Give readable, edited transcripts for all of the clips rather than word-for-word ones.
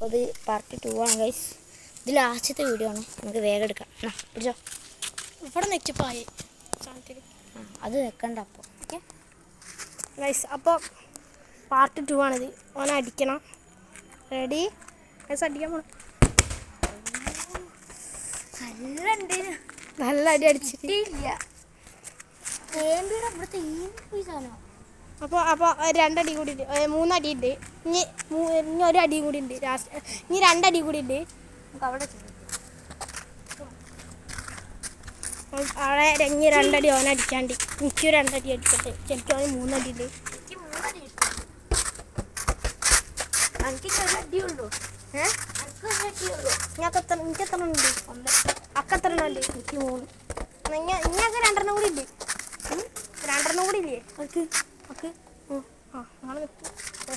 അപ്പോൾ ഇത് പാർട്ട് 2 ആണ് ഗൈസ്. ഇത് ലാസ്റ്റത്തെ വീഡിയോ ആണ്. നമുക്ക് വേഗം എടുക്കാം. പിടിച്ചോ. ഇവിടെ നെക്കിപ്പായി അത് വെക്കണ്ട. അപ്പോൾ ഓക്കെ ഗൈസ്, അപ്പോൾ പാർട്ട് 2 ആണിത്. ഓനെ അടിക്കണം. Ready guys? അടിക്കാൻ പോണം. നല്ല അടി അടിച്ചിട്ടില്ല. അപ്പോൾ 2 അടി കൂടി ഉണ്ട്, 3 അടി ഉണ്ട്. ഇനി 1 അടി കൂടി ഉണ്ട്. ലാസ്റ്റ് ഇനി 2 അടി കൂടി ഉണ്ട്. നമുക്ക് അവിടെ അവിടെ ഇനി 2 അടി ഓനെ അടിക്കാണ്ട്. എനിക്ക് 2 അടി അടിക്കട്ടെ. എനിക്ക് ഓന് 3 അടി ഉണ്ട്. അടിയുള്ളൂ. എനിക്ക് എത്ര ഉണ്ട്? അക്കെത്ര ഉണ്ട്? എനിക്ക് 3. ഇനിയൊക്കെ 2 കൂടി ഉണ്ട്. 2 കൂടി ഇല്ലേ?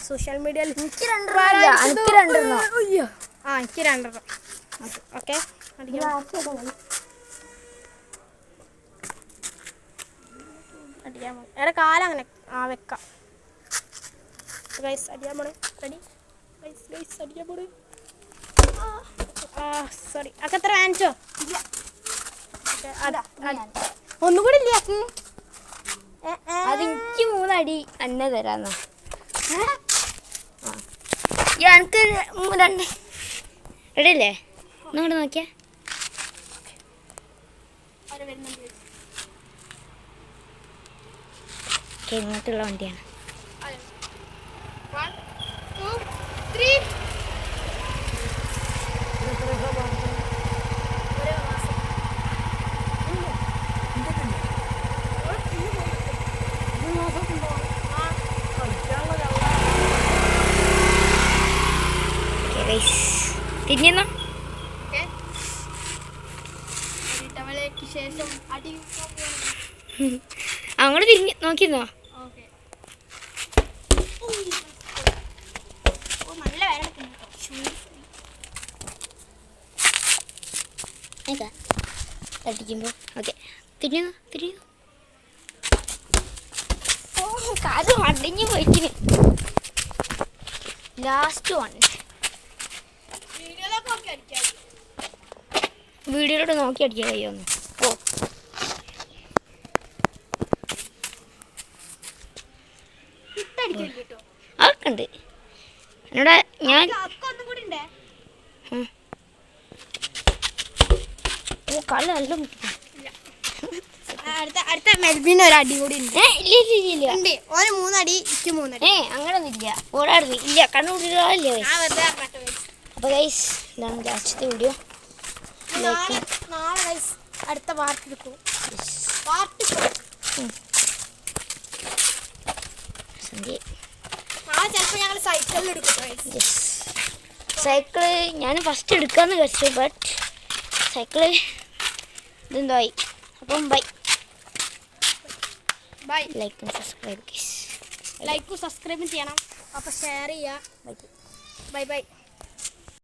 സോഷ്യൽ മീഡിയയിൽ എനിക്ക് 2 ഓക്കെ. അടിക്കാൻ എടാ കാലം അങ്ങനെ വെക്കാം. ഗൈസ് അടിക്കാൻ പോണേ. റെഡി ഗൈസ് അടിക്കാൻ പോണേ. സോറി അക്കെത്ര വാങ്ങിച്ചോ? ഒന്നുകൂടി ഇല്ലേ? അത് എനിക്ക് 3 അടി അന്നെ തരാന്നോ? എനിക്ക് 2 റെഡി അല്ലേ? ഒന്നുകൂടെ നോക്കിയാ ഇങ്ങോട്ടുള്ള വണ്ടിയാണ്. 1 2 3 തിരിഞ്ഞോ? ശേഷം അടി അങ്ങോട്ട് തിരിഞ്ഞ് നോക്കിയിരുന്നോ? നല്ല വേദന അടിക്കുമ്പോൾ ഓക്കെ. തിരിഞ്ഞു കാര്യം അടഞ്ഞു പോയിട്ടിന്. ലാസ്റ്റ് 1 വീഡിയോയിലോട്ട് നോക്കി അടിക്കാൻ കഴിയുമെന്ന്. അതൊക്കെ ഉണ്ട് എന്നോട്. ഞാൻ കളി നല്ല അടുത്ത മെൽബിന് 1 അടി കൂടി ഉണ്ട്. ഇല്ല ഓന് 3 അടി, 3 അടി. അങ്ങനൊന്നും ഇല്ല. ഓടാടുന്നു ഇല്ല. കണ്ണുകൂടില്ലേ? അപ്പോൾ ഗൈസ് ഇതാണ് ലാസ്റ്റത്തെ വീഡിയോ. നാളെ ഗൈസ് അടുത്ത പാർട്ട് എടുക്കും. പാർട്ട് നാളെ ചിലപ്പോൾ ഞങ്ങൾ സൈക്കിളിൽ എടുക്കും. സൈക്കിള് ഞാൻ ഫസ്റ്റ് എടുക്കാമെന്ന് വിചാരിച്ചു. ബട്ട് സൈക്കിള് ഇതെന്തോ ആയി. അപ്പം ബൈ. ലൈക്കും സബ്സ്ക്രൈബും ചെയ്യണം. അപ്പോൾ ഷെയർ ചെയ്യുക. ബൈ.